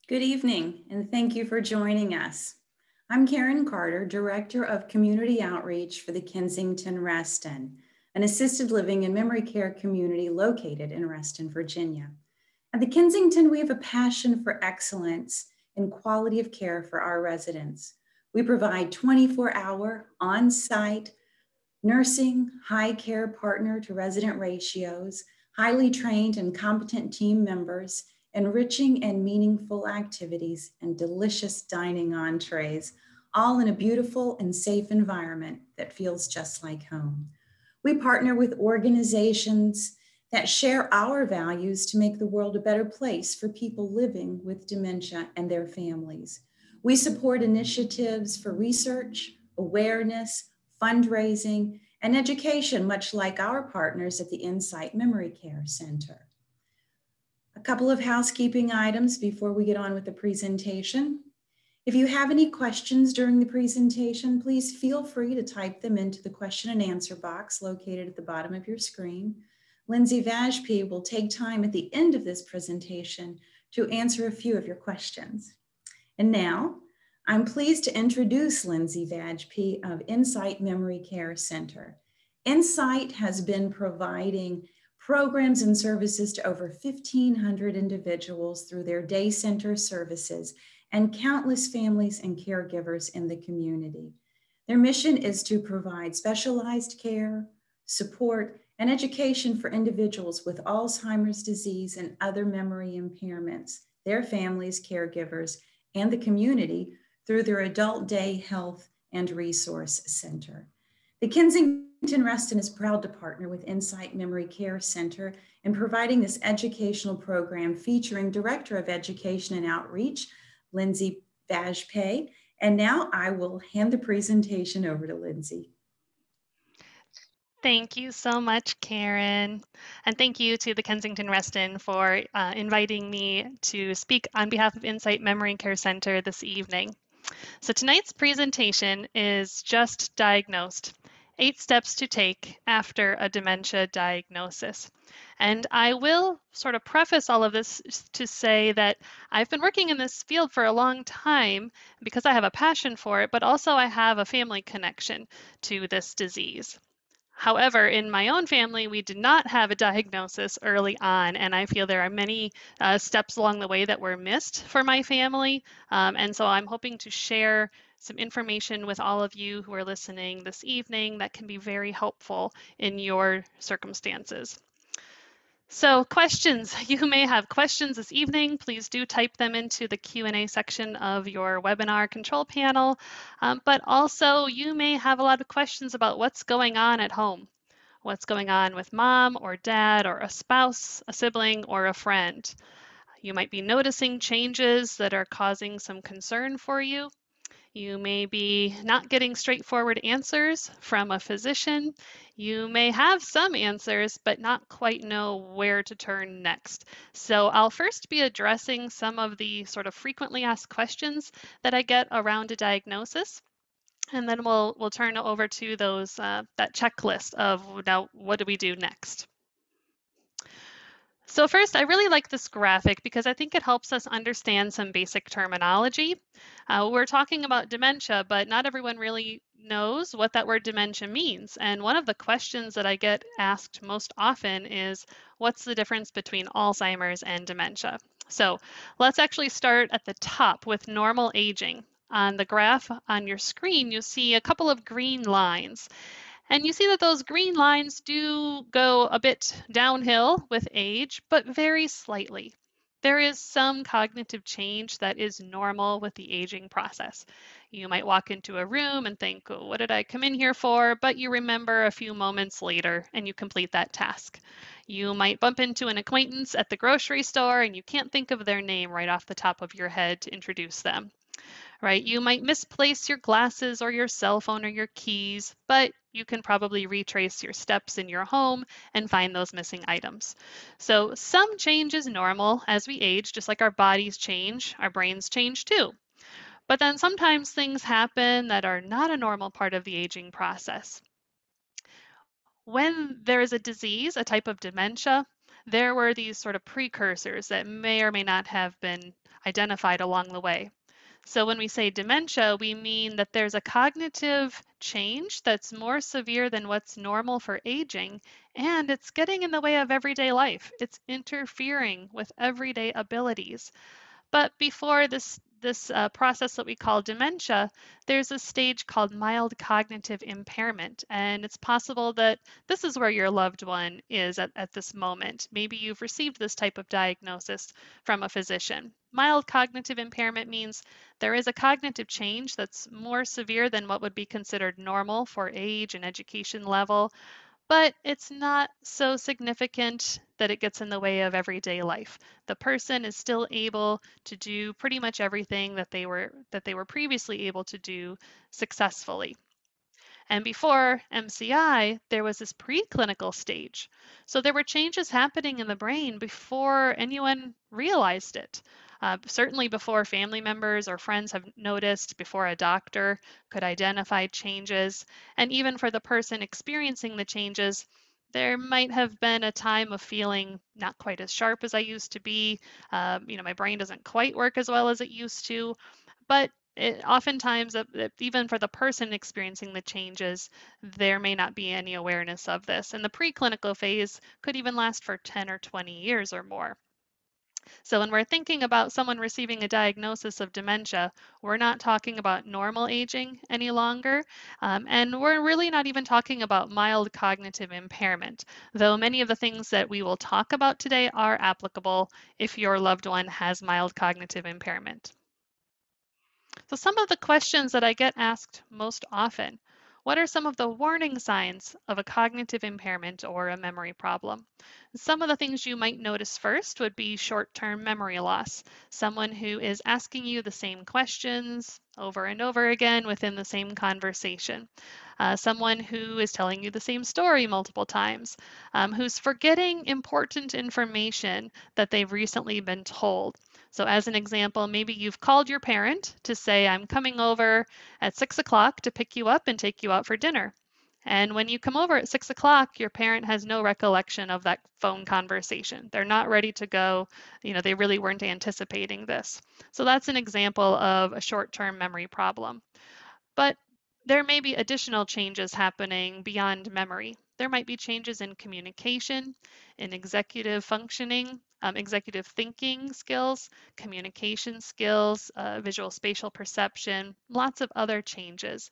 Good evening, and thank you for joining us. I'm Karen Carter, Director of Community Outreach for the Kensington Reston, an assisted living and memory care community located in Reston, Virginia. At the Kensington, we have a passion for excellence in quality of care for our residents. We provide 24-hour on-site nursing, high care partner to resident ratios, highly trained and competent team members, enriching and meaningful activities, and delicious dining entrees, all in a beautiful and safe environment that feels just like home. We partner with organizations that share our values to make the world a better place for people living with dementia and their families. We support initiatives for research, awareness, fundraising, and education, much like our partners at the Insight Memory Care Center. A couple of housekeeping items before we get on with the presentation. If you have any questions during the presentation, please feel free to type them into the question and answer box located at the bottom of your screen. Lindsay Vajpayee will take time at the end of this presentation to answer a few of your questions. And now, I'm pleased to introduce Lindsay Vajpayee of Insight Memory Care Center. Insight has been providing programs and services to over 1,500 individuals through their day center services and countless families and caregivers in the community. Their mission is to provide specialized care, support, and education for individuals with Alzheimer's disease and other memory impairments, their families, caregivers, and the community through their Adult Day Health and Resource Center. The Kensington Reston is proud to partner with Insight Memory Care Center in providing this educational program featuring Director of Education and Outreach, Lindsay Vajpayee. And now I will hand the presentation over to Lindsay. Thank you so much, Karen. And thank you to the Kensington Reston for inviting me to speak on behalf of Insight Memory Care Center this evening. So tonight's presentation is Just Diagnosed, 8 steps to take after a dementia diagnosis. And I will sort of preface all of this to say that I've been working in this field for a long time because I have a passion for it, but also I have a family connection to this disease. However, in my own family, we did not have a diagnosis early on, and I feel there are many steps along the way that were missed for my family. And so I'm hoping to share some information with all of you who are listening this evening that can be very helpful in your circumstances. So questions, you may have questions this evening. Please do type them into the Q&A section of your webinar control panel. But also you may have a lot of questions about what's going on at home. What's going on with mom or dad or a spouse, a sibling, or a friend. You might be noticing changes that are causing some concern for you. You may be not getting straightforward answers from a physician. You may have some answers, but not quite know where to turn next. So I'll first be addressing some of the sort of frequently asked questions that I get around a diagnosis. And then we'll turn over to those that checklist of now what do we do next. So first, I really like this graphic because I think it helps us understand some basic terminology. We're talking about dementia, but not everyone really knows what that word dementia means. And one of the questions that I get asked most often is, what's the difference between Alzheimer's and dementia? So let's actually start at the top with normal aging. On the graph on your screen, you see a couple of green lines. And you see that those green lines do go a bit downhill with age, but very slightly. There is some cognitive change that is normal with the aging process. You might walk into a room and think, oh, what did I come in here for? But you remember a few moments later and you complete that task. You might bump into an acquaintance at the grocery store and you can't think of their name right off the top of your head to introduce them. Right? You might misplace your glasses or your cell phone or your keys, but you can probably retrace your steps in your home and find those missing items. So some change is normal as we age, just like our bodies change, our brains change too. But then sometimes things happen that are not a normal part of the aging process. When there is a disease, a type of dementia, there were these sort of precursors that may or may not have been identified along the way. So when we say dementia, we mean that there's a cognitive change that's more severe than what's normal for aging, and it's getting in the way of everyday life. It's interfering with everyday abilities. But before this process that we call dementia, there's a stage called mild cognitive impairment. And it's possible that this is where your loved one is at this moment. Maybe you've received this type of diagnosis from a physician. Mild cognitive impairment means there is a cognitive change that's more severe than what would be considered normal for age and education level, but it's not so significant that it gets in the way of everyday life. The person is still able to do pretty much everything that they were previously able to do successfully. And before MCI, there was this preclinical stage. So there were changes happening in the brain before anyone realized it. Certainly before family members or friends have noticed, before a doctor could identify changes, and even for the person experiencing the changes, there might have been a time of feeling not quite as sharp as I used to be. My brain doesn't quite work as well as it used to, but oftentimes, even for the person experiencing the changes, there may not be any awareness of this. And the preclinical phase could even last for 10 or 20 years or more. So when we're thinking about someone receiving a diagnosis of dementia, we're not talking about normal aging any longer. And we're really not even talking about mild cognitive impairment, though many of the things that we will talk about today are applicable if your loved one has mild cognitive impairment. So some of the questions that I get asked most often, what are some of the warning signs of a cognitive impairment or a memory problem? Some of the things you might notice first would be short-term memory loss, someone who is asking you the same questions over and over again within the same conversation, someone who is telling you the same story multiple times, who's forgetting important information that they've recently been told. So as an example, maybe you've called your parent to say, I'm coming over at 6 o'clock to pick you up and take you out for dinner. And when you come over at 6 o'clock, your parent has no recollection of that phone conversation. They're not ready to go. They really weren't anticipating this. So that's an example of a short-term memory problem. But there may be additional changes happening beyond memory. There might be changes in communication, in executive functioning, executive thinking skills, communication skills, visual spatial perception, lots of other changes.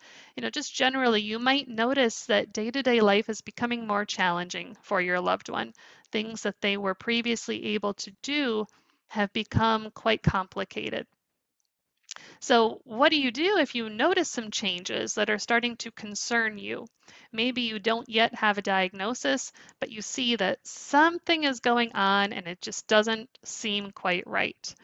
Just generally, you might notice that day-to-day life is becoming more challenging for your loved one. Things that they were previously able to do have become quite complicated. So what do you do if you notice some changes that are starting to concern you? Maybe you don't yet have a diagnosis, but you see that something is going on and it just doesn't seem quite right.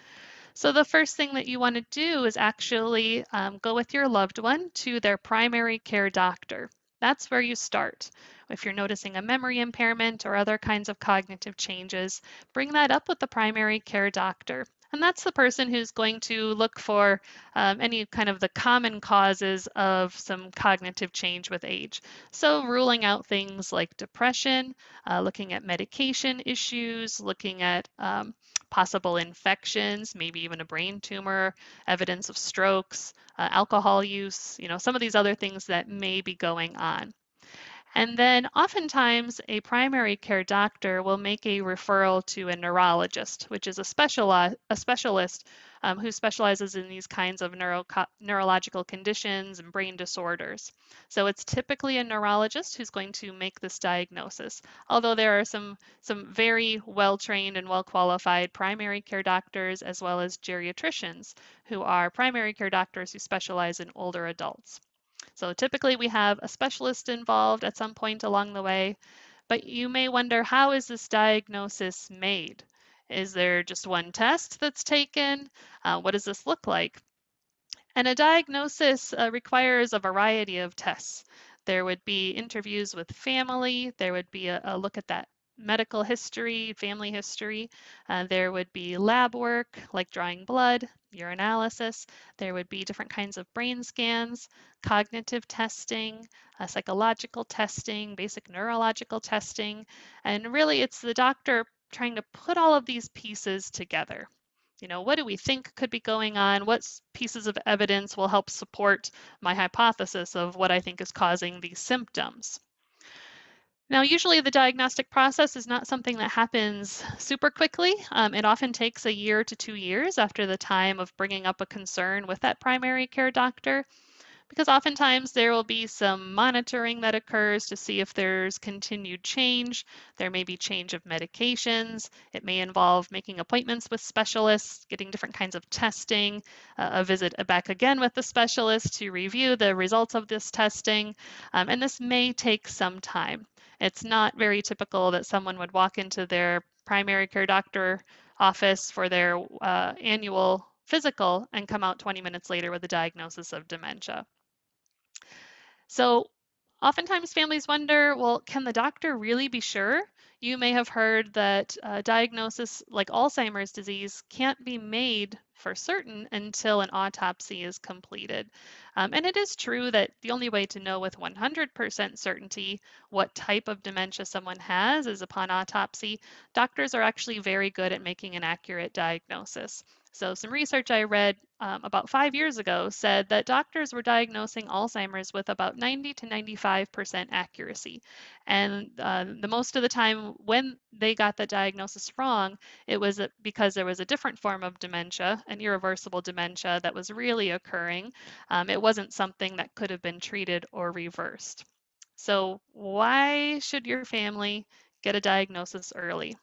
So the first thing that you want to do is actually go with your loved one to their primary care doctor. That's where you start. If you're noticing a memory impairment or other kinds of cognitive changes, bring that up with the primary care doctor. And that's the person who's going to look for any kind of the common causes of some cognitive change with age. So ruling out things like depression, looking at medication issues, looking at possible infections, maybe even a brain tumor, evidence of strokes, alcohol use, some of these other things that may be going on. And then oftentimes a primary care doctor will make a referral to a neurologist, which is a specialist who specializes in these kinds of neurological conditions and brain disorders. So it's typically a neurologist who's going to make this diagnosis, although there are some very well-trained and well-qualified primary care doctors as well as geriatricians who are primary care doctors who specialize in older adults. So typically we have a specialist involved at some point along the way, but you may wonder, how is this diagnosis made? Is there just one test that's taken? What does this look like? And a diagnosis requires a variety of tests. There would be interviews with family, there would be a look at that medical history, family history. There would be lab work like drawing blood, urinalysis. There would be different kinds of brain scans, cognitive testing, psychological testing, basic neurological testing. And really, it's the doctor trying to put all of these pieces together. What do we think could be going on? What pieces of evidence will help support my hypothesis of what I think is causing these symptoms? Now, usually the diagnostic process is not something that happens super quickly. It often takes a year to 2 years after the time of bringing up a concern with that primary care doctor, because oftentimes there will be some monitoring that occurs to see if there's continued change. There may be change of medications. It may involve making appointments with specialists, getting different kinds of testing, a visit back again with the specialist to review the results of this testing. And this may take some time. It's not very typical that someone would walk into their primary care doctor office for their annual physical and come out 20 minutes later with a diagnosis of dementia. So oftentimes families wonder, well, can the doctor really be sure? You may have heard that a diagnosis like Alzheimer's disease can't be made for certain until an autopsy is completed. And it is true that the only way to know with 100% certainty what type of dementia someone has is upon autopsy. Doctors are actually very good at making an accurate diagnosis. So some research I read about 5 years ago said that doctors were diagnosing Alzheimer's with about 90 to 95% accuracy. And the most of the time when they got the diagnosis wrong, it was because there was a different form of dementia, an irreversible dementia that was really occurring. It wasn't something that could have been treated or reversed. So why should your family get a diagnosis early?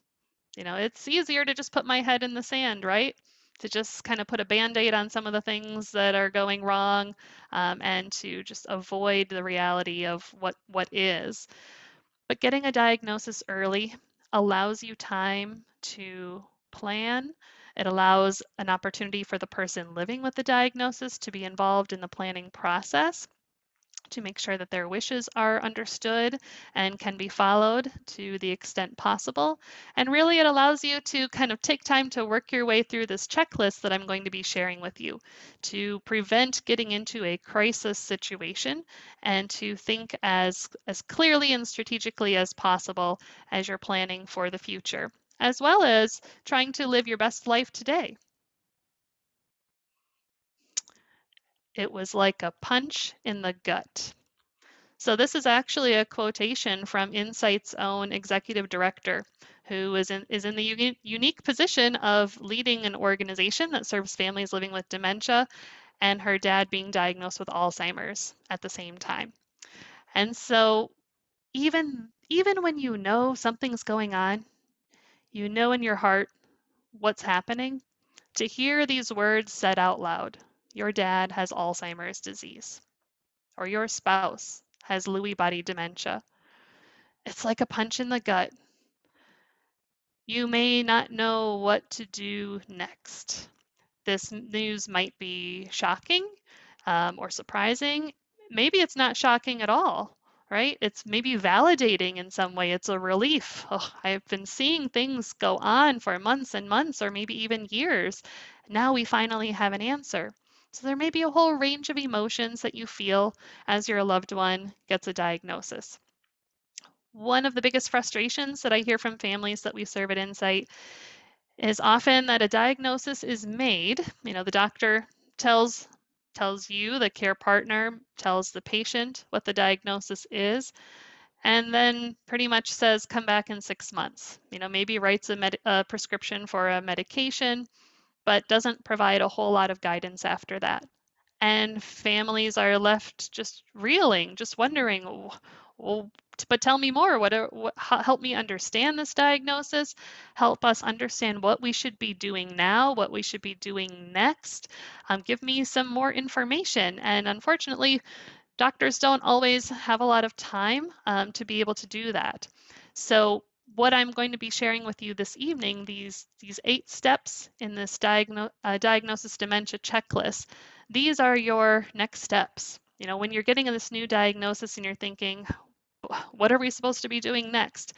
It's easier to just put my head in the sand, right? To just kind of put a band-aid on some of the things that are going wrong, and to just avoid the reality of what is. But getting a diagnosis early allows you time to plan. It allows an opportunity for the person living with the diagnosis to be involved in the planning process, to make sure that their wishes are understood and can be followed to the extent possible. And really, it allows you to kind of take time to work your way through this checklist that I'm going to be sharing with you to prevent getting into a crisis situation and to think as clearly and strategically as possible as you're planning for the future, as well as trying to live your best life today. It was like a punch in the gut. So this is actually a quotation from Insight's own executive director, who is in the unique position of leading an organization that serves families living with dementia and her dad being diagnosed with Alzheimer's at the same time. And so even when you know something's going on, you know in your heart what's happening, to hear these words said out loud, your dad has Alzheimer's disease, or your spouse has Lewy body dementia. It's like a punch in the gut. You may not know what to do next. This news might be shocking, or surprising. Maybe it's not shocking at all, right? It's maybe validating in some way. It's a relief. Oh, I've been seeing things go on for months and months, or maybe even years. Now we finally have an answer. So there may be a whole range of emotions that you feel as your loved one gets a diagnosis. One of the biggest frustrations that I hear from families that we serve at Insight is often that a diagnosis is made. The doctor tells you, the care partner tells the patient what the diagnosis is, and then pretty much says, come back in 6 months. Maybe writes a prescription for a medication, but doesn't provide a whole lot of guidance after that. And families are left just reeling, just wondering, well, but tell me more. Help me understand this diagnosis. Help us understand what we should be doing now, what we should be doing next. Give me some more information. And unfortunately, doctors don't always have a lot of time to be able to do that. So what I'm going to be sharing with you this evening, these 8 steps in this diagnosis dementia checklist, these are your next steps. When you're getting this new diagnosis and you're thinking, what are we supposed to be doing next?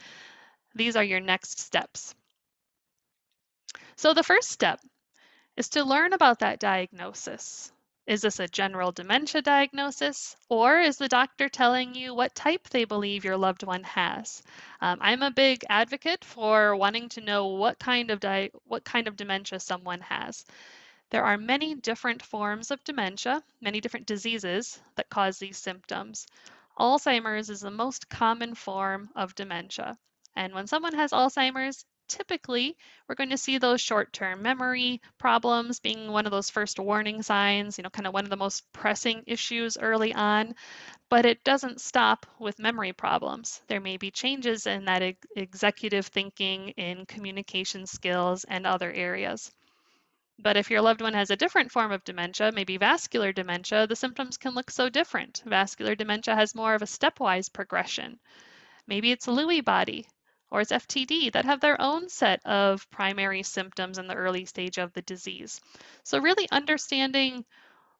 These are your next steps. So the first step is to learn about that diagnosis. Is this a general dementia diagnosis, or is the doctor telling you what type they believe your loved one has? I'm a big advocate for wanting to know what kind of dementia someone has. There are many different forms of dementia, many different diseases that cause these symptoms. Alzheimer's is the most common form of dementia. And when someone has Alzheimer's, typically we're going to see those short-term memory problems being one of those first warning signs, kind of one of the most pressing issues early on, but it doesn't stop with memory problems. There may be changes in that executive thinking, in communication skills, and other areas. But if your loved one has a different form of dementia, maybe vascular dementia, the symptoms can look so different. Vascular dementia has more of a stepwise progression. Maybe it's Lewy body or it's FTD that have their own set of primary symptoms in the early stage of the disease. So really understanding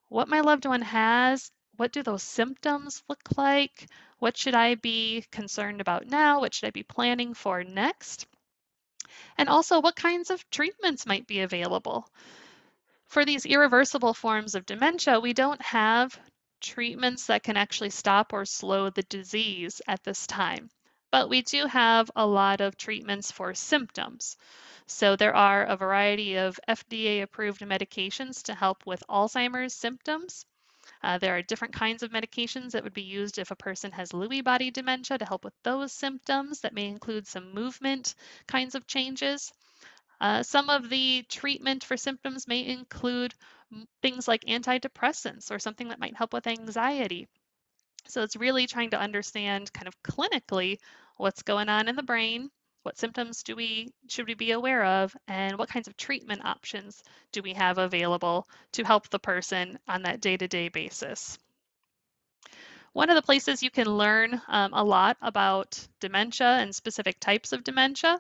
what my loved one has, what do those symptoms look like? What should I be concerned about now? What should I be planning for next? And also what kinds of treatments might be available? For these irreversible forms of dementia, we don't have treatments that can actually stop or slow the disease at this time. But we do have a lot of treatments for symptoms. So there are a variety of FDA-approved medications to help with Alzheimer's symptoms. There are different kinds of medications that would be used if a person has Lewy body dementia to help with those symptoms. That may include some movement kinds of changes. Some of the treatment for symptoms may include things like antidepressants or something that might help with anxiety. So it's really trying to understand kind of clinically what's going on in the brain, what symptoms should we be aware of, and what kinds of treatment options do we have available to help the person on that day-to-day basis. One of the places you can learn a lot about dementia and specific types of dementia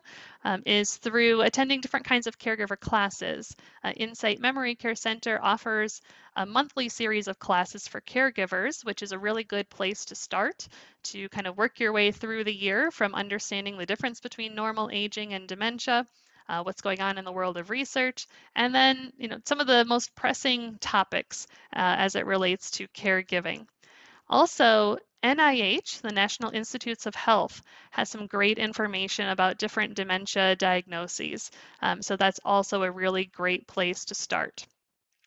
is through attending different kinds of caregiver classes. Insight Memory Care Center offers a monthly series of classes for caregivers, which is a really good place to start to kind of work your way through the year from understanding the difference between normal aging and dementia. What's going on in the world of research, and then some of the most pressing topics as it relates to caregiving. Also, NIH, the National Institutes of Health, has some great information about different dementia diagnoses. So that's also a really great place to start.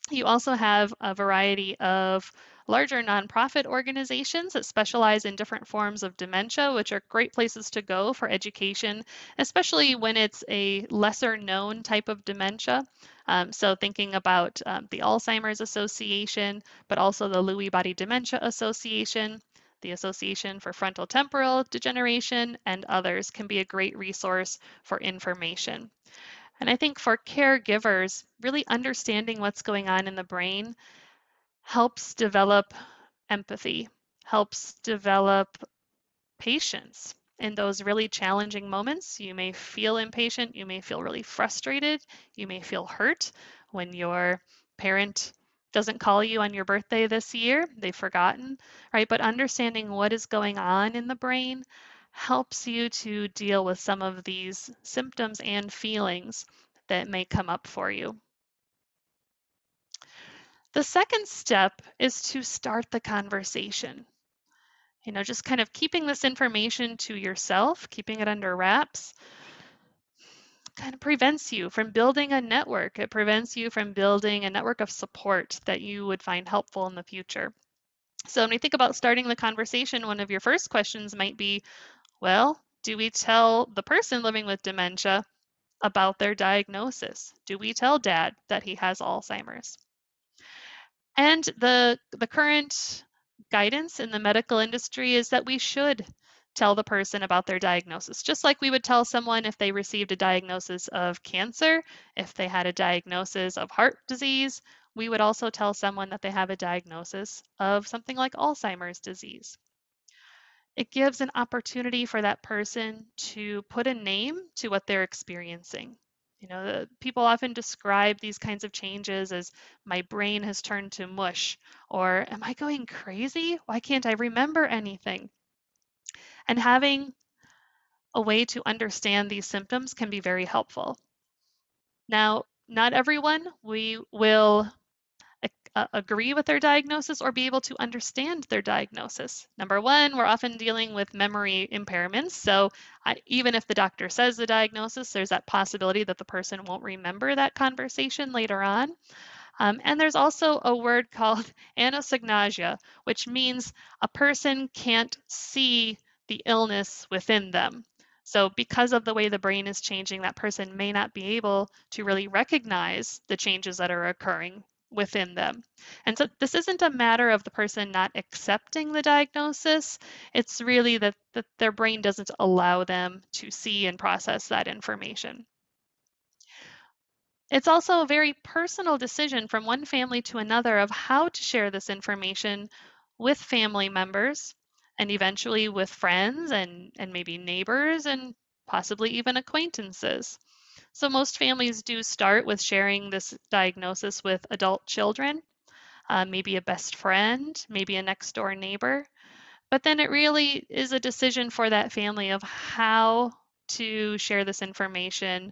You also have a variety of larger nonprofit organizations that specialize in different forms of dementia, which are great places to go for education, especially when it's a lesser known type of dementia. So thinking about the Alzheimer's Association, but also the Lewy Body Dementia Association, the Association for Frontal Temporal Degeneration, and others can be a great resource for information. And I think for caregivers, really understanding what's going on in the brain helps develop empathy, helps develop patience. In those really challenging moments, you may feel impatient, you may feel really frustrated, you may feel hurt when your parent doesn't call you on your birthday this year, they've forgotten, right? But understanding what is going on in the brain helps you to deal with some of these symptoms and feelings that may come up for you. The second step is to start the conversation. Just kind of keeping this information to yourself, keeping it under wraps, kind of prevents you from building a network. It prevents you from building a network of support that you would find helpful in the future. So when we think about starting the conversation, one of your first questions might be, well, do we tell the person living with dementia about their diagnosis? Do we tell dad that he has Alzheimer's? And the current guidance in the medical industry is that we should tell the person about their diagnosis, just like we would tell someone if they received a diagnosis of cancer, if they had a diagnosis of heart disease, we would also tell someone that they have a diagnosis of something like Alzheimer's disease. It gives an opportunity for that person to put a name to what they're experiencing. People often describe these kinds of changes as my brain has turned to mush, or am I going crazy? Why can't I remember anything? And having a way to understand these symptoms can be very helpful. Now, not everyone we will agree with their diagnosis or be able to understand their diagnosis. Number one, we're often dealing with memory impairments. So even if the doctor says the diagnosis, there's that possibility that the person won't remember that conversation later on. And there's also a word called anosognosia, which means a person can't see the illness within them. So because of the way the brain is changing, that person may not be able to really recognize the changes that are occurring within them. And so this isn't a matter of the person not accepting the diagnosis. It's really that their brain doesn't allow them to see and process that information. It's also a very personal decision from one family to another of how to share this information with family members and eventually with friends and maybe neighbors and possibly even acquaintances. So most families do start with sharing this diagnosis with adult children, maybe a best friend, maybe a next door neighbor. But then it really is a decision for that family of how to share this information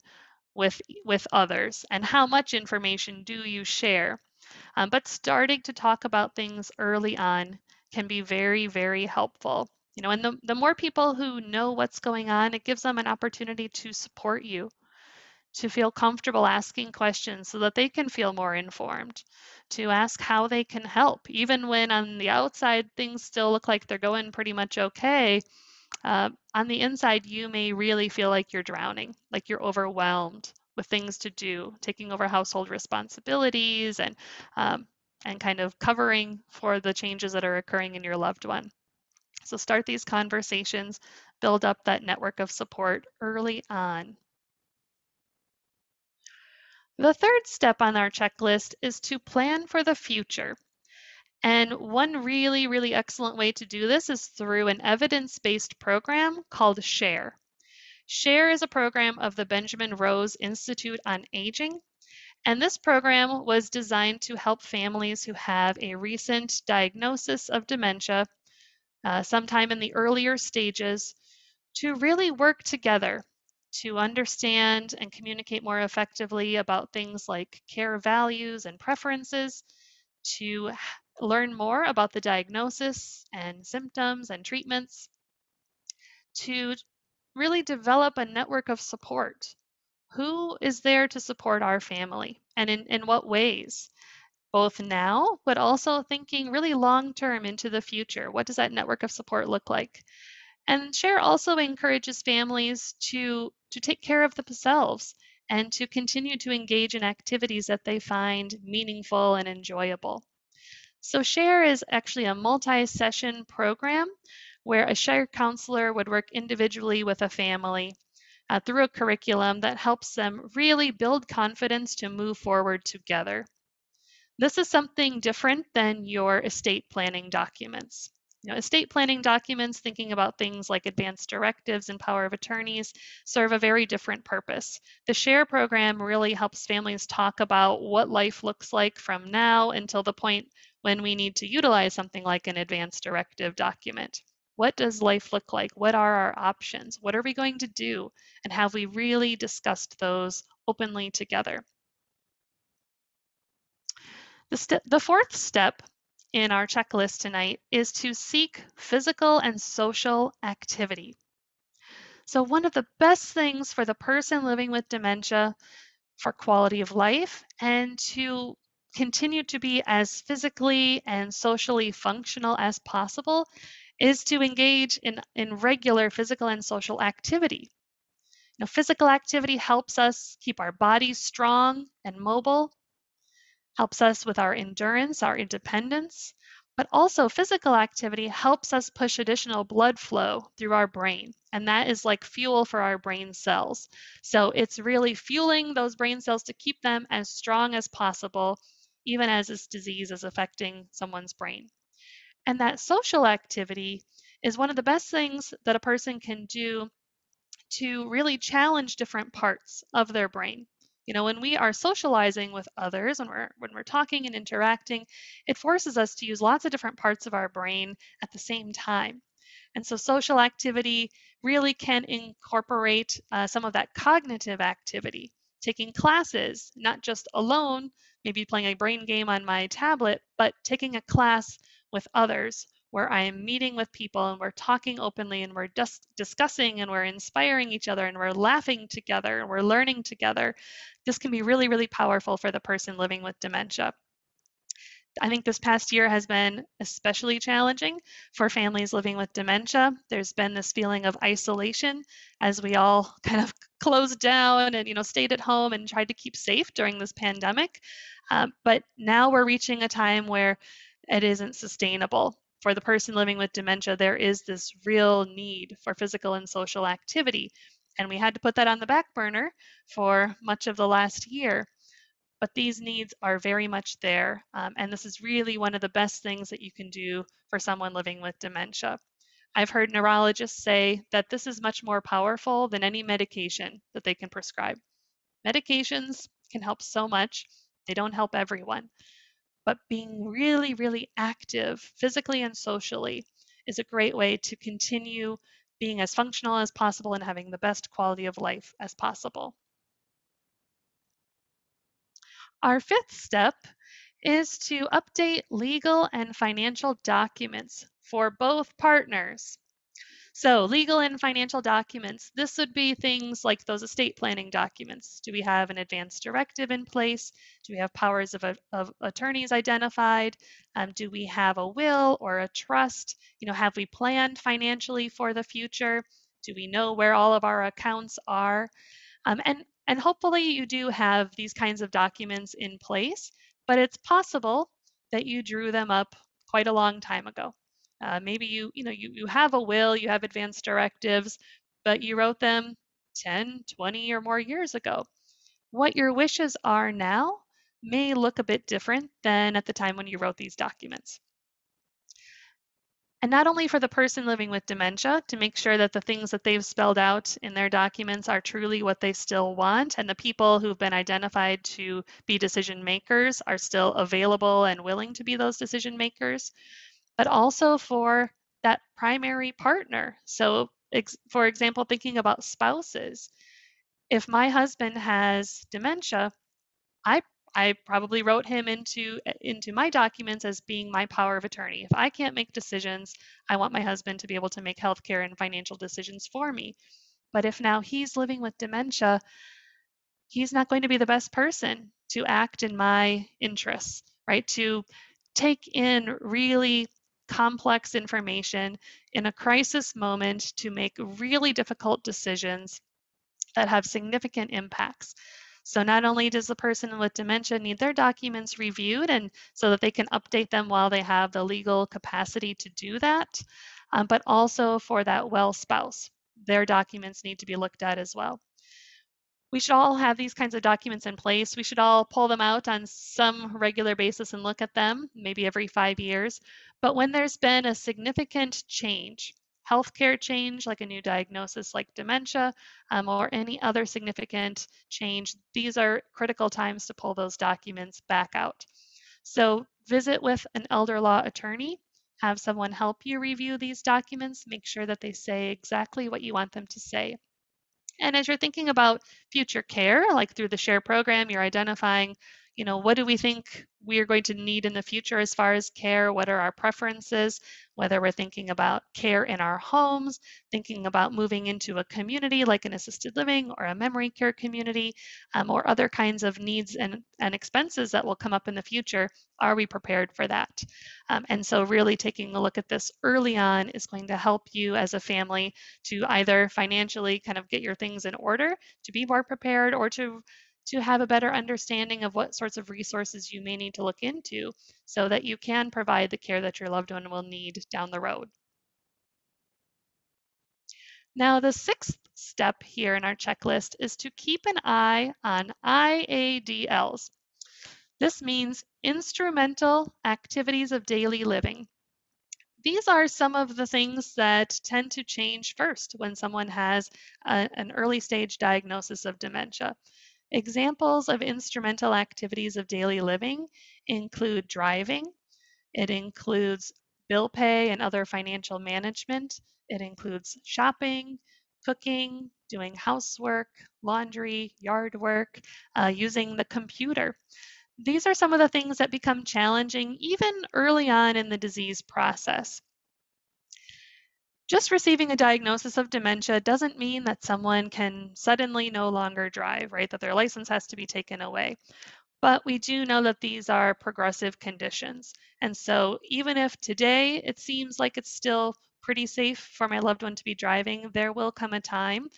with others and how much information do you share. But starting to talk about things early on can be very, very helpful. And the more people who know what's going on, it gives them an opportunity to support you, to feel comfortable asking questions so that they can feel more informed, to ask how they can help. Even when on the outside things still look like they're going pretty much okay, on the inside, you may really feel like you're drowning, like you're overwhelmed with things to do, taking over household responsibilities and kind of covering for the changes that are occurring in your loved one. So start these conversations, build up that network of support early on. The third step on our checklist is to plan for the future. And one really, really excellent way to do this is through an evidence-based program called SHARE. SHARE is a program of the Benjamin Rose Institute on Aging, and this program was designed to help families who have a recent diagnosis of dementia, sometime in the earlier stages, to really work together to understand and communicate more effectively about things like care values and preferences, to learn more about the diagnosis and symptoms and treatments, to really develop a network of support. Who is there to support our family and in what ways? Both now, but also thinking really long term into the future. What does that network of support look like? And SHARE also encourages families to take care of themselves and to continue to engage in activities that they find meaningful and enjoyable. So SHARE is actually a multi-session program where a SHARE counselor would work individually with a family through a curriculum that helps them really build confidence to move forward together. This is something different than your estate planning documents. Estate planning documents, thinking about things like advance directives and power of attorneys, serve a very different purpose. The SHARE program really helps families talk about what life looks like from now until the point when we need to utilize something like an advance directive document. What does life look like? What are our options? What are we going to do? And have we really discussed those openly together? The fourth step in our checklist tonight is to seek physical and social activity. So one of the best things for the person living with dementia for quality of life and to continue to be as physically and socially functional as possible is to engage in regular physical and social activity. Physical activity helps us keep our bodies strong and mobile, helps us with our endurance, our independence, but also physical activity helps us push additional blood flow through our brain. And that is like fuel for our brain cells. So it's really fueling those brain cells to keep them as strong as possible, even as this disease is affecting someone's brain. And that social activity is one of the best things that a person can do to really challenge different parts of their brain. When we are socializing with others, when we're talking and interacting, it forces us to use lots of different parts of our brain at the same time. And so social activity really can incorporate some of that cognitive activity. taking classes, not just alone, maybe playing a brain game on my tablet, but taking a class with others where I am meeting with people and we're talking openly and we're just discussing and we're inspiring each other and we're laughing together and we're learning together. This can be really, really powerful for the person living with dementia. I think this past year has been especially challenging for families living with dementia. There's been this feeling of isolation as we all kind of closed down and stayed at home and tried to keep safe during this pandemic. But now we're reaching a time where it isn't sustainable. For the person living with dementia, there is this real need for physical and social activity. And we had to put that on the back burner for much of the last year, but these needs are very much there. And this is really one of the best things that you can do for someone living with dementia. I've heard neurologists say that this is much more powerful than any medication that they can prescribe. Medications can help so much, they don't help everyone. But being really, really active physically and socially is a great way to continue being as functional as possible and having the best quality of life as possible. Our fifth step is to update legal and financial documents for both partners. So, legal and financial documents, this would be things like those estate planning documents. Do we have an advance directive in place? Do we have powers of attorneys identified? Do we have a will or a trust? Have we planned financially for the future? Do we know where all of our accounts are? And hopefully you do have these kinds of documents in place, but it's possible that you drew them up quite a long time ago. Maybe you have a will, you have advanced directives, but you wrote them 10, 20 or more years ago. What your wishes are now may look a bit different than at the time when you wrote these documents. And not only for the person living with dementia to make sure that the things that they've spelled out in their documents are truly what they still want, and the people who've been identified to be decision makers are still available and willing to be those decision makers, but also for that primary partner. So, for example, thinking about spouses, if my husband has dementia, I I probably wrote him into my documents as being my power of attorney. If I can't make decisions, I want my husband to be able to make healthcare and financial decisions for me. But if now he's living with dementia, he's not going to be the best person to act in my interests, right? To take in really complex information in a crisis moment to make really difficult decisions that have significant impacts. So not only does the person with dementia need their documents reviewed and so that they can update them while they have the legal capacity to do that, but also for that well spouse, their documents need to be looked at as well. We should all have these kinds of documents in place. We should all pull them out on some regular basis and look at them, maybe every 5 years. But when there's been a significant change, healthcare change, like a new diagnosis like dementia, or any other significant change, these are critical times to pull those documents back out. So visit with an elder law attorney, have someone help you review these documents, make sure that they say exactly what you want them to say. And as you're thinking about future care, like through the SHARE program, you're identifying, what do we think we are going to need in the future as far as care? What are our preferences? Whether we're thinking about care in our homes, thinking about moving into a community like an assisted living or a memory care community, or other kinds of needs and expenses that will come up in the future. Are we prepared for that? And so really taking a look at this early on is going to help you as a family to either financially kind of get your things in order, to be more prepared, or to have a better understanding of what sorts of resources you may need to look into so that you can provide the care that your loved one will need down the road. Now, the sixth step here in our checklist is to keep an eye on IADLs. This means instrumental activities of daily living. These are some of the things that tend to change first when someone has an early stage diagnosis of dementia. Examples of instrumental activities of daily living include driving, it includes bill pay and other financial management, it includes shopping, cooking, doing housework, laundry, yard work, using the computer. These are some of the things that become challenging even early on in the disease process. Just receiving a diagnosis of dementia doesn't mean that someone can suddenly no longer drive, right? That their license has to be taken away. But we do know that these are progressive conditions. And so even if today it seems like it's still pretty safe for my loved one to be driving, there will come a time,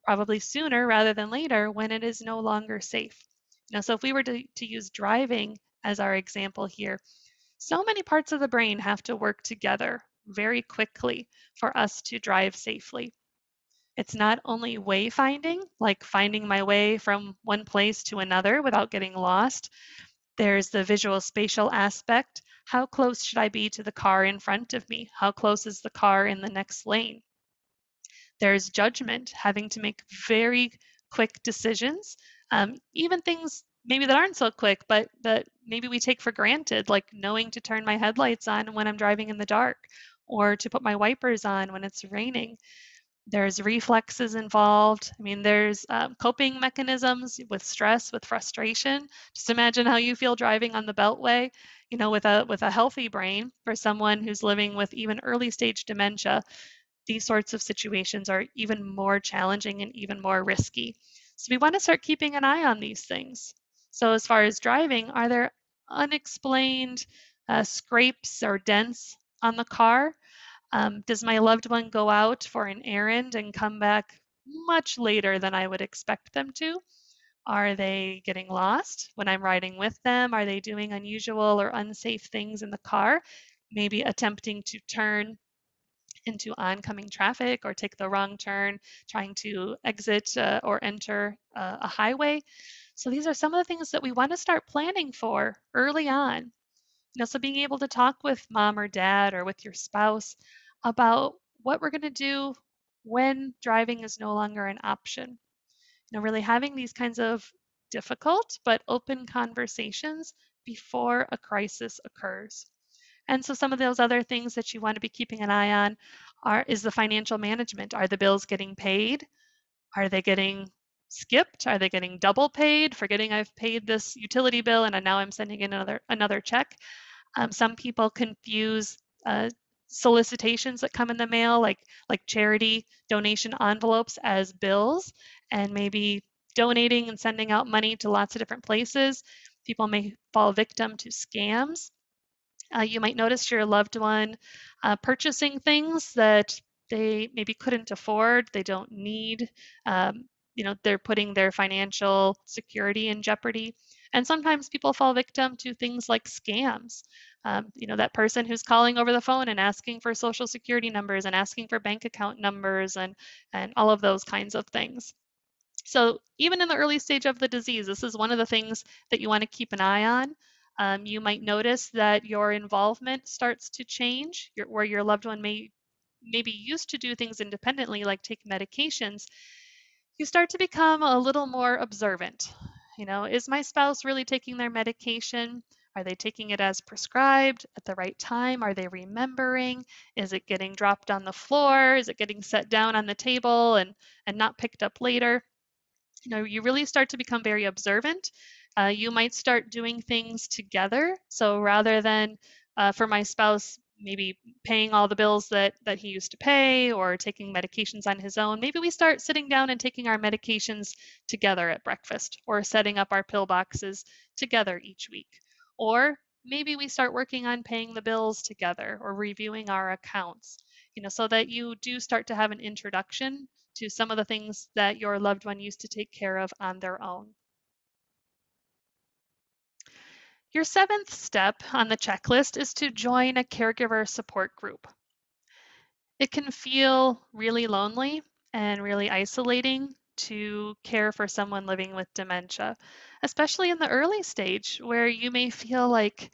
probably sooner rather than later, when it is no longer safe. So if we were to use driving as our example here, so many parts of the brain have to work together very quickly for us to drive safely. It's not only wayfinding, like finding my way from one place to another without getting lost. There's the visual spatial aspect. How close should I be to the car in front of me? How close is the car in the next lane? There's judgment, having to make very quick decisions, even things maybe that aren't so quick, but that maybe we take for granted, like knowing to turn my headlights on when I'm driving in the dark or to put my wipers on when it's raining. There's reflexes involved. I mean, there's coping mechanisms with stress, with frustration. Just imagine how you feel driving on the Beltway, with a healthy brain. For someone who's living with even early stage dementia, these sorts of situations are even more challenging and even more risky. So we want to start keeping an eye on these things. So as far as driving, are there unexplained scrapes or dents on the car? Does my loved one go out for an errand and come back much later than I would expect them to? Are they getting lost when I'm riding with them? Are they doing unusual or unsafe things in the car? Maybe attempting to turn into oncoming traffic or take the wrong turn, trying to exit or enter a highway. So these are some of the things that we want to start planning for early on. So being able to talk with mom or dad or with your spouse about what we're going to do when driving is no longer an option. Really having these kinds of difficult but open conversations before a crisis occurs. And so some of those other things that you want to be keeping an eye on is the financial management. Are the bills getting paid? Are they getting skipped? Are they getting double paid? Forgetting I've paid this utility bill and now I'm sending in another check. Some people confuse solicitations that come in the mail, like charity donation envelopes, as bills, and maybe donating and sending out money to lots of different places. People may fall victim to scams. You might notice your loved one purchasing things that they maybe couldn't afford, they don't need. They're putting their financial security in jeopardy. And sometimes people fall victim to things like scams. That person who's calling over the phone and asking for social security numbers and asking for bank account numbers and all of those kinds of things. So even in the early stage of the disease, this is one of the things that you want to keep an eye on. You might notice that your involvement starts to change, where your loved one maybe used to do things independently, like take medications. You start to become a little more observant. Is my spouse really taking their medication? Are they taking it as prescribed at the right time? Are they remembering? Is it getting dropped on the floor? Is it getting set down on the table and not picked up later? You really start to become very observant. You might start doing things together. So rather than for my spouse maybe paying all the bills that he used to pay or taking medications on his own, maybe we start sitting down and taking our medications together at breakfast or setting up our pill boxes together each week. Or maybe we start working on paying the bills together or reviewing our accounts, so that you do start to have an introduction to some of the things that your loved one used to take care of on their own. Your seventh step on the checklist is to join a caregiver support group. It can feel really lonely and really isolating to care for someone living with dementia, especially in the early stage where you may feel like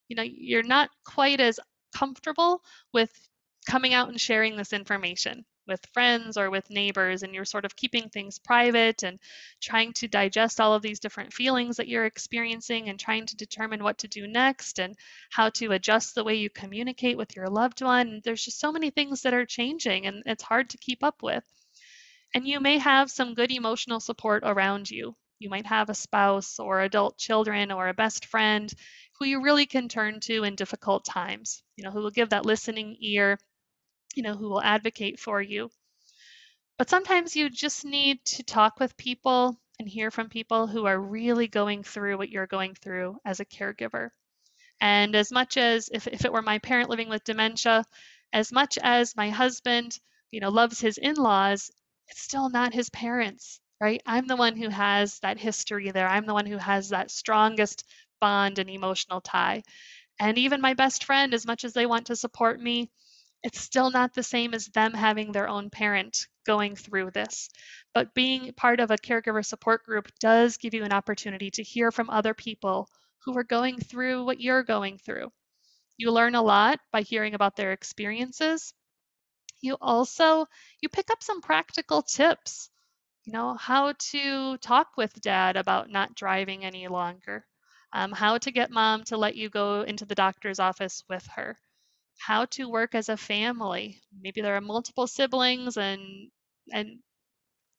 you're not quite as comfortable with coming out and sharing this information with friends or with neighbors, and you're sort of keeping things private and trying to digest all of these different feelings that you're experiencing and trying to determine what to do next and how to adjust the way you communicate with your loved one. There's just so many things that are changing and it's hard to keep up with. And you may have some good emotional support around you. You might have a spouse or adult children or a best friend who you really can turn to in difficult times, who will give that listening ear, who will advocate for you. But sometimes you just need to talk with people and hear from people who are really going through what you're going through as a caregiver. And as much as if it were my parent living with dementia, as much as my husband, loves his in-laws, it's still not his parents, right? I'm the one who has that history there. I'm the one who has that strongest bond and emotional tie. And even my best friend, as much as they want to support me, it's still not the same as them having their own parent going through this. But being part of a caregiver support group does give you an opportunity to hear from other people who are going through what you're going through. You learn a lot by hearing about their experiences. You pick up some practical tips, how to talk with dad about not driving any longer, how to get mom to let you go into the doctor's office with her, how to work as a family. Maybe there are multiple siblings and in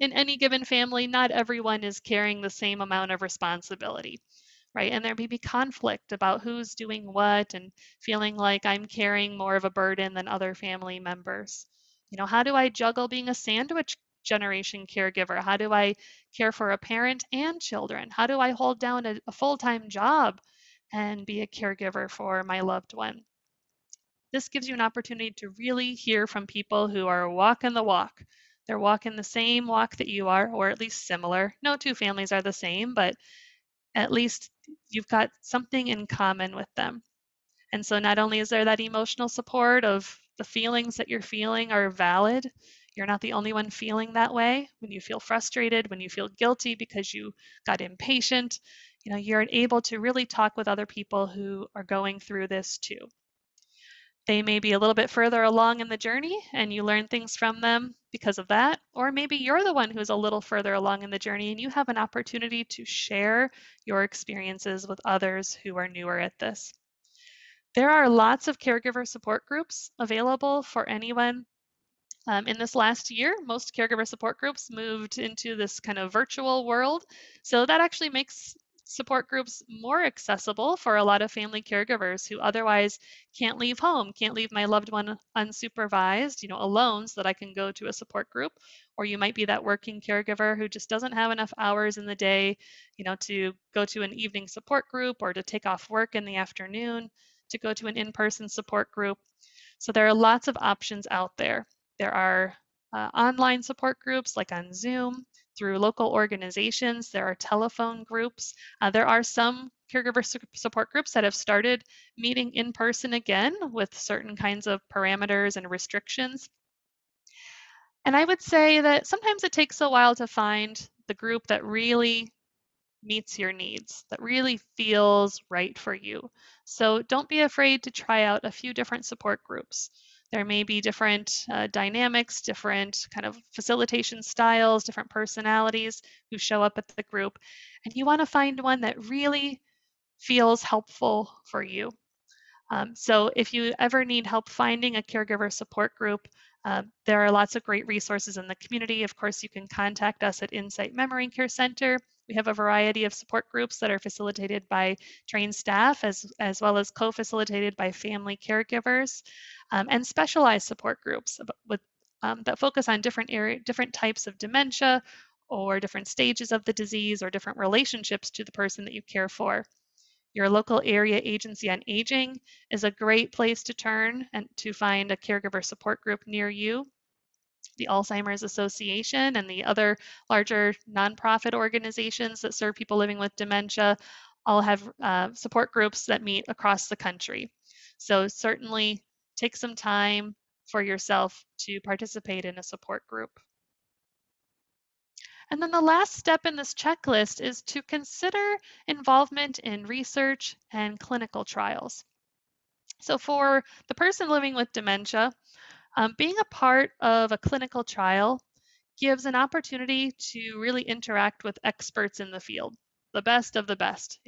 any given family, not everyone is carrying the same amount of responsibility, right? And there may be conflict about who's doing what and feeling like I'm carrying more of a burden than other family members. How do I juggle being a sandwich generation caregiver? How do I care for a parent and children? How do I hold down a full-time job and be a caregiver for my loved one? This gives you an opportunity to really hear from people who are walking the walk. They're walking the same walk that you are, or at least similar. No two families are the same, but at least you've got something in common with them. And so not only is there that emotional support of the feelings that you're feeling are valid, you're not the only one feeling that way. When you feel frustrated, when you feel guilty because you got impatient, you're able to really talk with other people who are going through this too. They may be a little bit further along in the journey and you learn things from them because of that. Or maybe you're the one who's a little further along in the journey and you have an opportunity to share your experiences with others who are newer at this. There are lots of caregiver support groups available for anyone. In this last year, most caregiver support groups moved into this kind of virtual world. So that actually makes support groups more accessible for a lot of family caregivers who otherwise can't leave home, can't leave my loved one unsupervised, alone so that I can go to a support group. Or you might be that working caregiver who just doesn't have enough hours in the day, to go to an evening support group or to take off work in the afternoon to go to an in-person support group. So there are lots of options out there. There are online support groups like on Zoom, through local organizations. There are telephone groups. There are some caregiver support groups that have started meeting in person again with certain kinds of parameters and restrictions. And I would say that sometimes it takes a while to find the group that really meets your needs, that really feels right for you. So don't be afraid to try out a few different support groups. There may be different dynamics, different kind of facilitation styles, different personalities who show up at the group. And you want to find one that really feels helpful for you. So if you ever need help finding a caregiver support group, there are lots of great resources in the community. Of course, you can contact us at Insight Memory Care Center. We have a variety of support groups that are facilitated by trained staff as well as co-facilitated by family caregivers, and specialized support groups that focus on different types of dementia or different stages of the disease or different relationships to the person that you care for. Your local area agency on aging is a great place to turn and to find a caregiver support group near you. The Alzheimer's Association and the other larger nonprofit organizations that serve people living with dementia all have support groups that meet across the country. So certainly take some time for yourself to participate in a support group. And then the last step in this checklist is to consider involvement in research and clinical trials. So for the person living with dementia, being a part of a clinical trial gives an opportunity to really interact with experts in the field, the best of the best.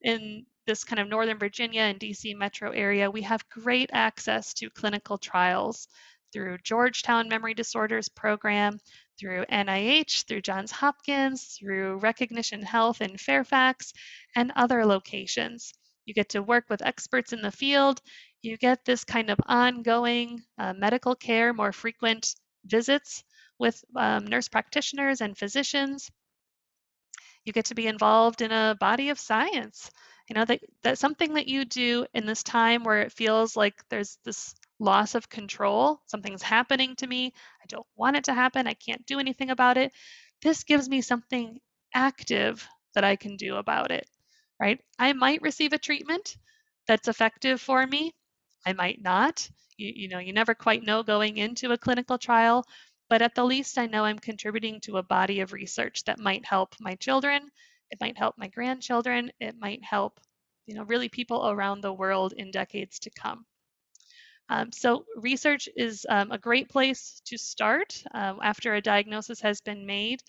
In this kind of Northern Virginia and DC metro area, we have great access to clinical trials through Georgetown Memory Disorders Program, through NIH, through Johns Hopkins, through Recognition Health in Fairfax, and other locations. You get to work with experts in the field. You get this kind of ongoing medical care, more frequent visits with nurse practitioners and physicians. You get to be involved in a body of science. That's something that you do in this time where it feels like there's this loss of control. Something's happening to me. I don't want it to happen. I can't do anything about it. This gives me something active that I can do about it, right? I might receive a treatment that's effective for me. I might not. You never quite know going into a clinical trial, but at the least I know I'm contributing to a body of research that might help my children, it might help my grandchildren, it might help, really people around the world in decades to come. So research is a great place to start after a diagnosis has been made.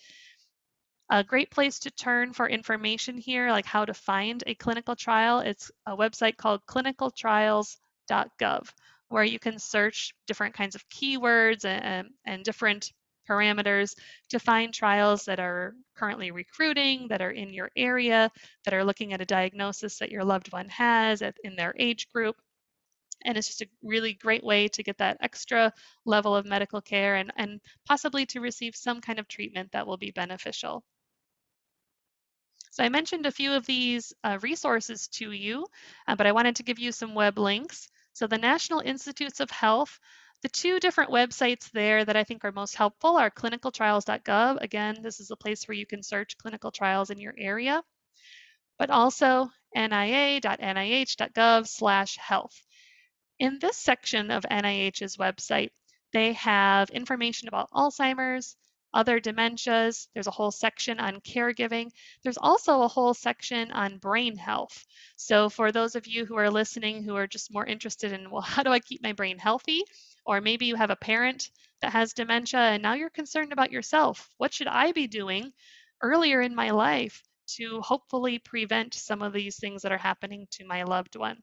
A great place to turn for information here, like how to find a clinical trial, it's a website called clinicaltrials.gov, where you can search different kinds of keywords and different parameters to find trials that are currently recruiting, that are in your area, that are looking at a diagnosis that your loved one has in their age group. And it's just a really great way to get that extra level of medical care and possibly to receive some kind of treatment that will be beneficial. So I mentioned a few of these resources to you, but I wanted to give you some web links. So the National Institutes of Health, the two different websites there that I think are most helpful are clinicaltrials.gov. Again, this is a place where you can search clinical trials in your area, but also nia.nih.gov/health. In this section of NIH's website, they have information about Alzheimer's, other dementias. There's a whole section on caregiving. There's also a whole section on brain health. So for those of you who are listening who are just more interested in, well, how do I keep my brain healthy? Or maybe you have a parent that has dementia and now you're concerned about yourself. What should I be doing earlier in my life to hopefully prevent some of these things that are happening to my loved one?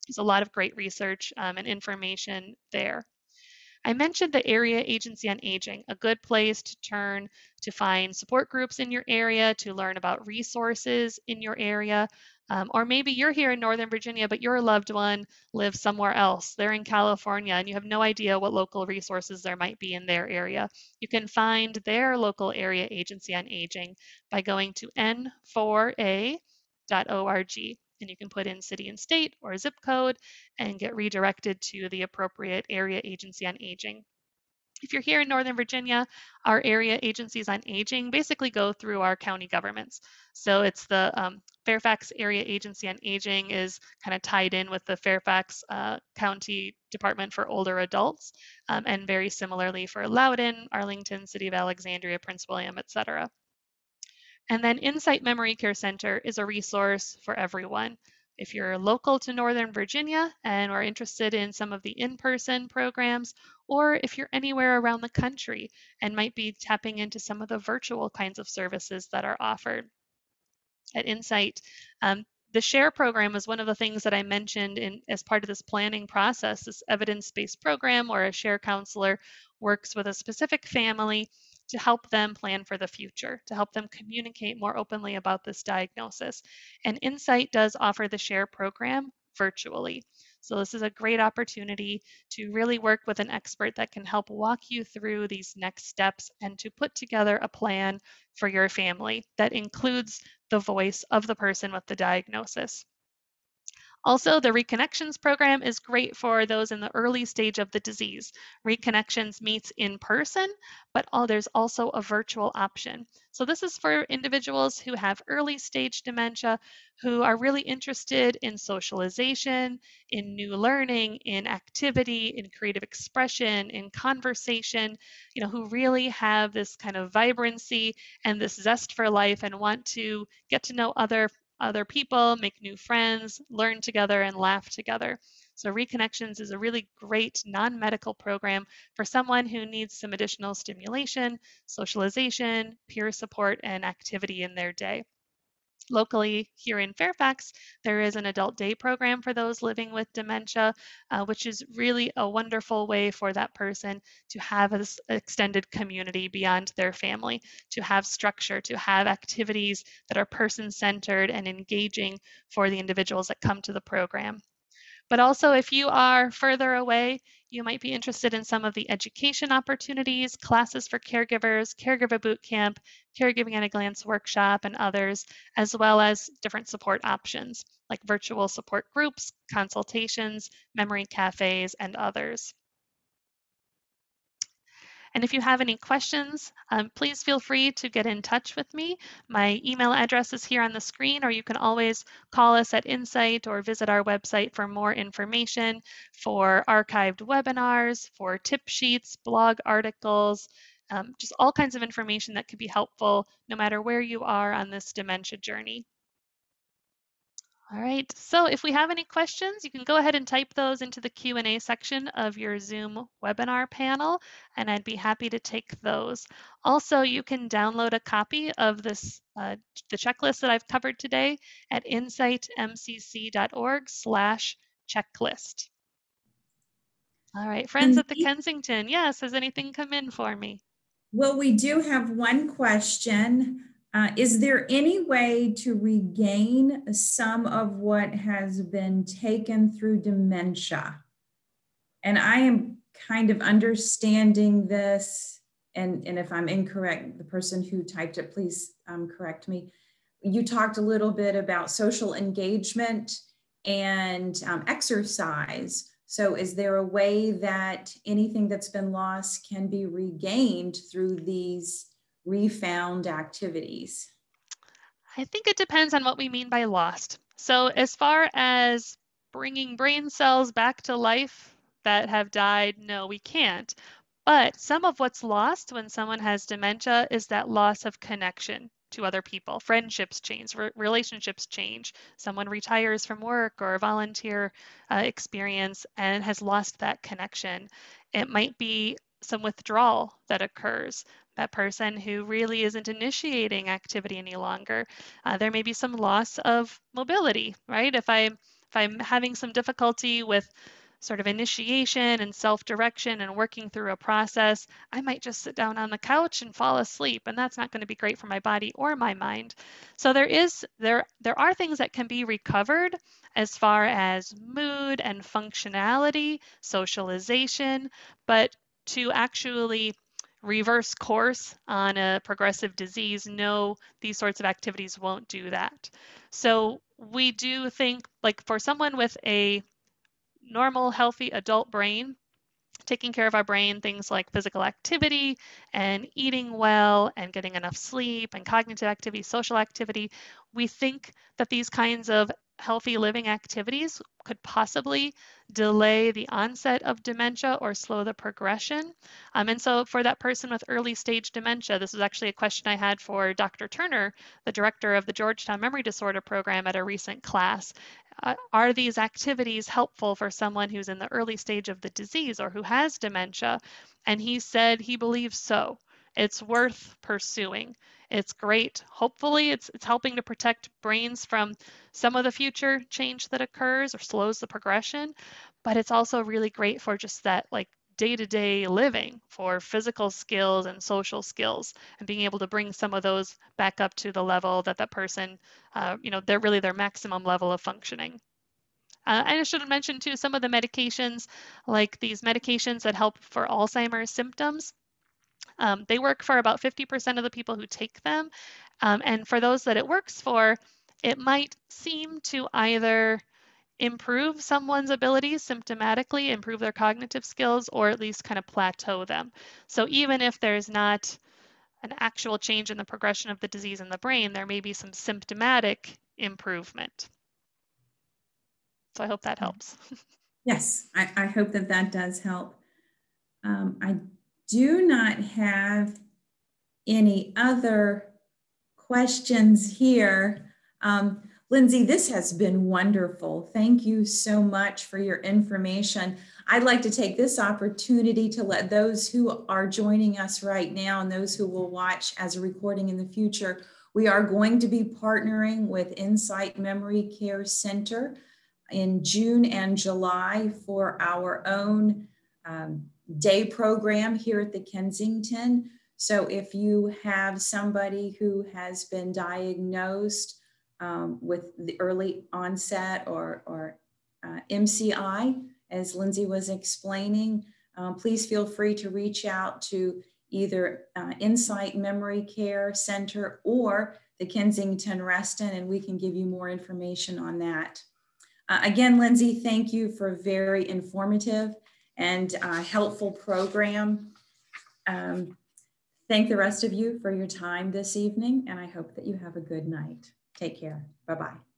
There's a lot of great research and information there. I mentioned the Area Agency on Aging, a good place to turn to find support groups in your area, to learn about resources in your area. Or maybe you're here in Northern Virginia, but your loved one lives somewhere else. They're in California and you have no idea what local resources there might be in their area. You can find their local Area Agency on Aging by going to n4a.org. And you can put in city and state or zip code and get redirected to the appropriate area agency on aging. If you're here in Northern Virginia, our area agencies on aging basically go through our county governments. So it's the Fairfax Area Agency on Aging is kind of tied in with the Fairfax County Department for Older Adults, and very similarly for Loudoun, Arlington, City of Alexandria, Prince William, etc. And then Insight Memory Care Center is a resource for everyone. If you're local to Northern Virginia and are interested in some of the in-person programs, or if you're anywhere around the country and might be tapping into some of the virtual kinds of services that are offered at Insight. The SHARE program is one of the things that I mentioned as part of this planning process. This evidence-based program where a SHARE counselor works with a specific family to help them plan for the future, to help them communicate more openly about this diagnosis. And Insight does offer the SHARE program virtually. So this is a great opportunity to really work with an expert that can help walk you through these next steps and to put together a plan for your family that includes the voice of the person with the diagnosis. Also, the Reconnections program is great for those in the early stage of the disease. Reconnections meets in person, but there's also a virtual option. So this is for individuals who have early stage dementia, who are really interested in socialization, in new learning, in activity, in creative expression, in conversation, who really have this kind of vibrancy and this zest for life and want to get to know other people, make new friends, learn together, and laugh together. So Reconnections is a really great non-medical program for someone who needs some additional stimulation, socialization, peer support, and activity in their day. Locally here in Fairfax, there is an adult day program for those living with dementia, which is really a wonderful way for that person to have this extended community beyond their family, to have structure, to have activities that are person-centered and engaging for the individuals that come to the program. But also, if you are further away, you might be interested in some of the education opportunities, classes for caregivers, caregiver boot camp, caregiving at a glance workshop, and others, as well as different support options like virtual support groups, consultations, memory cafes, and others. And if you have any questions, please feel free to get in touch with me. My email address is here on the screen, or you can always call us at Insight or visit our website for more information, for archived webinars, for tip sheets, blog articles, just all kinds of information that could be helpful no matter where you are on this dementia journey. All right, so if we have any questions, you can go ahead and type those into the Q&A section of your Zoom webinar panel, and I'd be happy to take those. Also, you can download a copy of this, the checklist that I've covered today at insightmcc.org/checklist. All right, friends at the Lindsay? Kensington, yes, has anything come in for me? Well, we do have one question. Is there any way to regain some of what has been taken through dementia? And I am kind of understanding this, and if I'm incorrect, the person who typed it, please correct me. You talked a little bit about social engagement and exercise. So is there a way that anything that's been lost can be regained through these refound activities? I think it depends on what we mean by lost. So, as far as bringing brain cells back to life that have died, no, we can't. But some of what's lost when someone has dementia is that loss of connection to other people. Friendships change, relationships change. Someone retires from work or volunteer experience and has lost that connection. It might be some withdrawal that occurs. That person who really isn't initiating activity any longer. There may be some loss of mobility, right? If I'm having some difficulty with sort of initiation and self-direction and working through a process, I might just sit down on the couch and fall asleep, and that's not going to be great for my body or my mind. So there are things that can be recovered as far as mood and functionality, socialization, but to actually reverse course on a progressive disease, no, these sorts of activities won't do that. So we do think, like for someone with a normal, healthy adult brain, taking care of our brain, things like physical activity and eating well and getting enough sleep and cognitive activity, social activity, we think that these kinds of healthy living activities could possibly delay the onset of dementia or slow the progression. And so for that person with early stage dementia, this was actually a question I had for Dr. Turner, the director of the Georgetown Memory Disorder Program at a recent class. Are these activities helpful for someone who's in the early stage of the disease or who has dementia? And he said he believes so. It's worth pursuing. It's great. Hopefully it's helping to protect brains from some of the future change that occurs or slows the progression, but it's also really great for just that like day-to-day living, for physical skills and social skills, and being able to bring some of those back up to the level that that person, they're really their maximum level of functioning. And I should mention too, some of the medications, like these medications that help for Alzheimer's symptoms, they work for about 50% of the people who take them. And for those that it works for, it might seem to either improve someone's abilities symptomatically, improve their cognitive skills, or at least kind of plateau them. So even if there's not an actual change in the progression of the disease in the brain, there may be some symptomatic improvement. So I hope that helps. Yes, I hope that that does help. I do not have any other questions here. Lindsay, this has been wonderful. Thank you so much for your information. I'd like to take this opportunity to let those who are joining us right now and those who will watch as a recording in the future, We are going to be partnering with Insight Memory Care Center in June and July for our own day program here at the Kensington. So if you have somebody who has been diagnosed with the early onset or MCI, as Lindsay was explaining, please feel free to reach out to either Insight Memory Care Center or the Kensington Reston, and we can give you more information on that. Again, Lindsay, thank you for a very informative and helpful program. Thank the rest of you for your time this evening, and I hope that you have a good night. Take care. Bye-bye.